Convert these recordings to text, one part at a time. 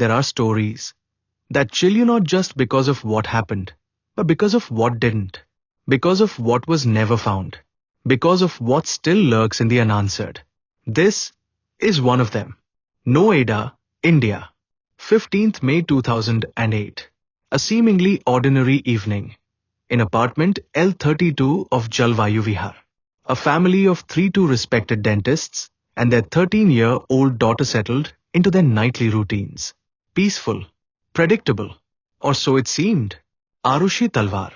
there are stories that chill you not just because of what happened, but because of what didn't, because of what was never found, because of what still lurks in the unanswered. This is one of them. Noida, India. 15th May 2008. A seemingly ordinary evening. In apartment L32 of Jalvayu Vihar. A family of 3 respected dentists and their 13-year-old daughter settled into their nightly routines. Peaceful, predictable, or so it seemed. Aarushi Talwar,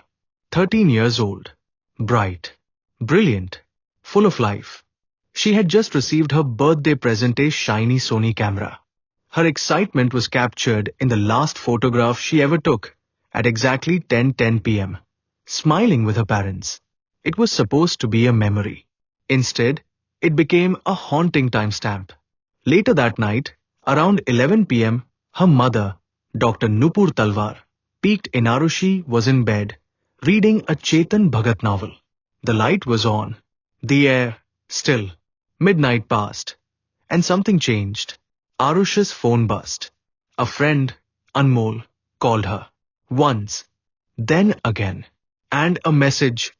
13 years old, bright, brilliant, full of life. She had just received her birthday present, a shiny Sony camera. Her excitement was captured in the last photograph she ever took at exactly 10:10 p.m., smiling with her parents. It was supposed to be a memory. Instead, it became a haunting timestamp. Later that night, around 11 p.m., her mother, Dr. Nupur Talwar, peaked in Aarushi, was in bed, reading a Chetan Bhagat novel. The light was on, the air still. Midnight passed, and something changed. Arushi's phone buzzed. A friend, Anmol, called her. Once, then again, and a message.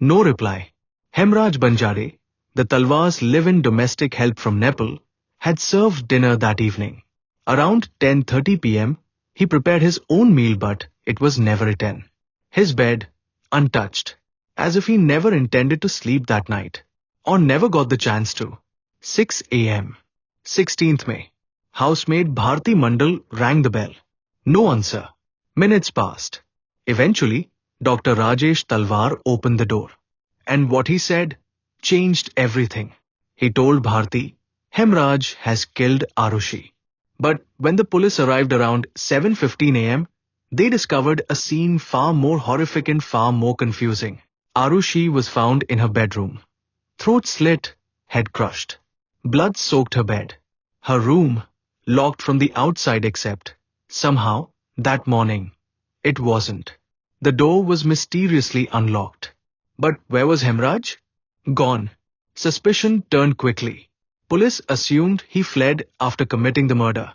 No reply. Hemraj Banjare, the Talwars' live-in domestic help from Nepal, had served dinner that evening. Around 10:30 p.m., he prepared his own meal, but it was never eaten. His bed, untouched, as if he never intended to sleep that night, or never got the chance to. 6 a.m. 16th May. Housemaid Bharti Mandal rang the bell. No answer. Minutes passed. Eventually, Dr. Rajesh Talwar opened the door. And what he said changed everything. He told Bharti, Hemraj has killed Aarushi. But when the police arrived around 7:15 a.m., they discovered a scene far more horrific and far more confusing. Aarushi was found in her bedroom. Throat slit, head crushed. Blood soaked her bed. Her room, locked from the outside except, somehow, that morning, it wasn't. The door was mysteriously unlocked. But where was Hemraj? Gone. Suspicion turned quickly. Police assumed he fled after committing the murder.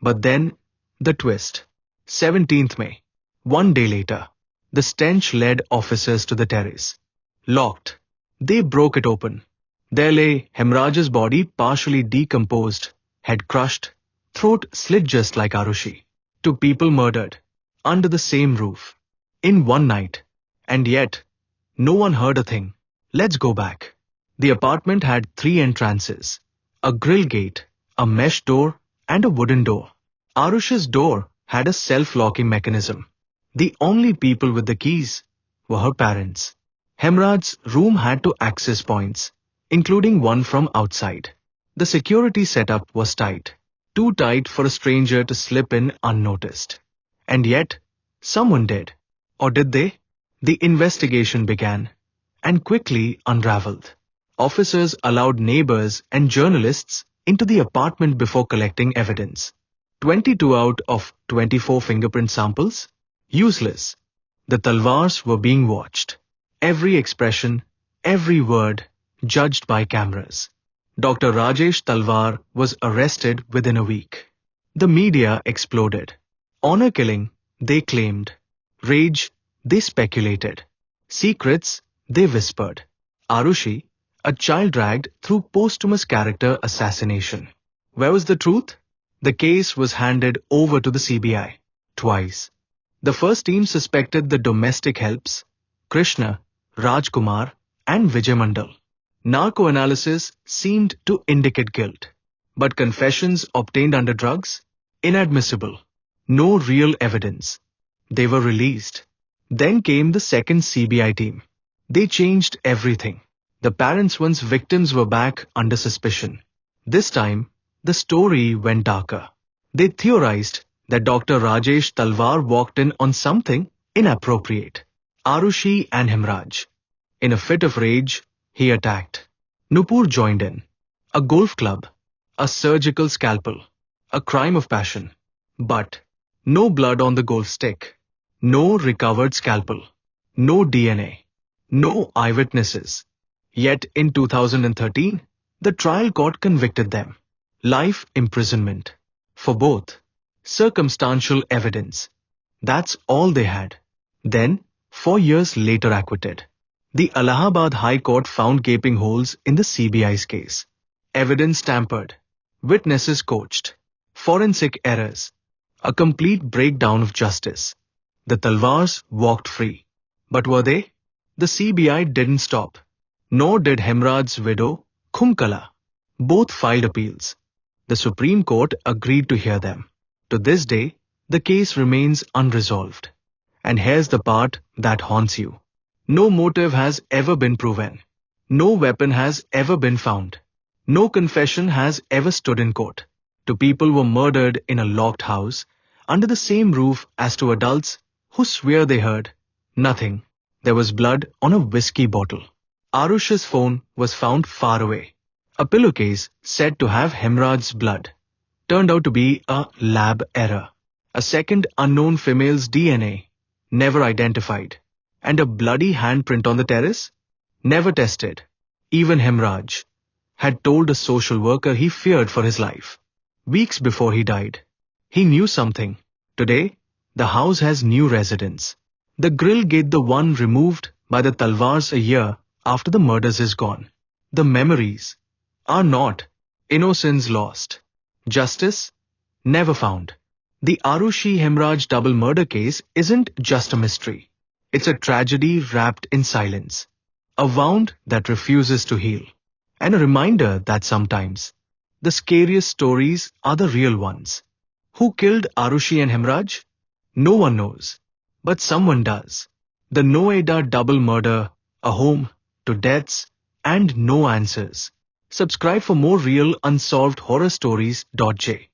But then, the twist. 17th May. 1 day later, the stench led officers to the terrace. Locked. They broke it open. There lay Hemraj's body, partially decomposed, head crushed, throat slit just like Aarushi. 2 people murdered, under the same roof, in one night. And yet, no one heard a thing. Let's go back. The apartment had 3 entrances, a grill gate, a mesh door, and a wooden door. Arushi's door had a self-locking mechanism. The only people with the keys were her parents. Hemraj's room had 2 access points, including one from outside. The security setup was tight, too tight for a stranger to slip in unnoticed. And yet, someone did. Or did they? The investigation began, and quickly unraveled. Officers allowed neighbors and journalists into the apartment before collecting evidence. 22 out of 24 fingerprint samples? Useless. The Talwars were being watched. Every expression, every word, judged by cameras. Dr. Rajesh Talwar was arrested within a week. The media exploded. Honor killing, they claimed. Rage, they speculated. Secrets, they whispered. Aarushi, a child dragged through posthumous character assassination. Where was the truth? The case was handed over to the CBI. Twice. The first team suspected the domestic helps, Krishna, Rajkumar, and Vijay Mandal. Narco-analysis seemed to indicate guilt. But confessions obtained under drugs? Inadmissible. No real evidence. They were released. Then came the second CBI team. They changed everything. The parents, once victims, were back under suspicion. This time, the story went darker. They theorized that Dr. Rajesh Talwar walked in on something inappropriate. Aarushi and Hemraj. In a fit of rage, he attacked. Nupur joined in. A golf club, a surgical scalpel, a crime of passion. But no blood on the golf stick, no recovered scalpel, no DNA, no eyewitnesses. Yet in 2013, the trial court convicted them. Life imprisonment. For both. circumstantial evidence. That's all they had. Then, 4 years later acquitted. The Allahabad High Court found gaping holes in the CBI's case. Evidence tampered. Witnesses coached. Forensic errors. A complete breakdown of justice. The Talwars walked free. But were they? The CBI didn't stop. Nor did Hemraj's widow, Khumkala. Both filed appeals. The Supreme Court agreed to hear them. To this day, the case remains unresolved. And here's the part that haunts you. No motive has ever been proven. No weapon has ever been found. No confession has ever stood in court. Two people were murdered in a locked house, under the same roof as two adults who swear they heard nothing. There was blood on a whiskey bottle. Aarushi's phone was found far away. A pillowcase said to have Hemraj's blood turned out to be a lab error. A second unknown female's DNA, never identified. And a bloody handprint on the terrace? Never tested. Even Hemraj had told a social worker he feared for his life. Weeks before he died, he knew something. Today, the house has new residents. The grill gate, the one removed by the Talwars a year after the murders, is gone. The memories are not. Innocence lost. Justice never found. The Aarushi Hemraj double murder case isn't just a mystery. It's a tragedy wrapped in silence. A wound that refuses to heal. And a reminder that sometimes the scariest stories are the real ones. Who killed Aarushi and Hemraj? No one knows. But someone does. The Noida double murder, a home to deaths and no answers. Subscribe for more real unsolved horror stories. J.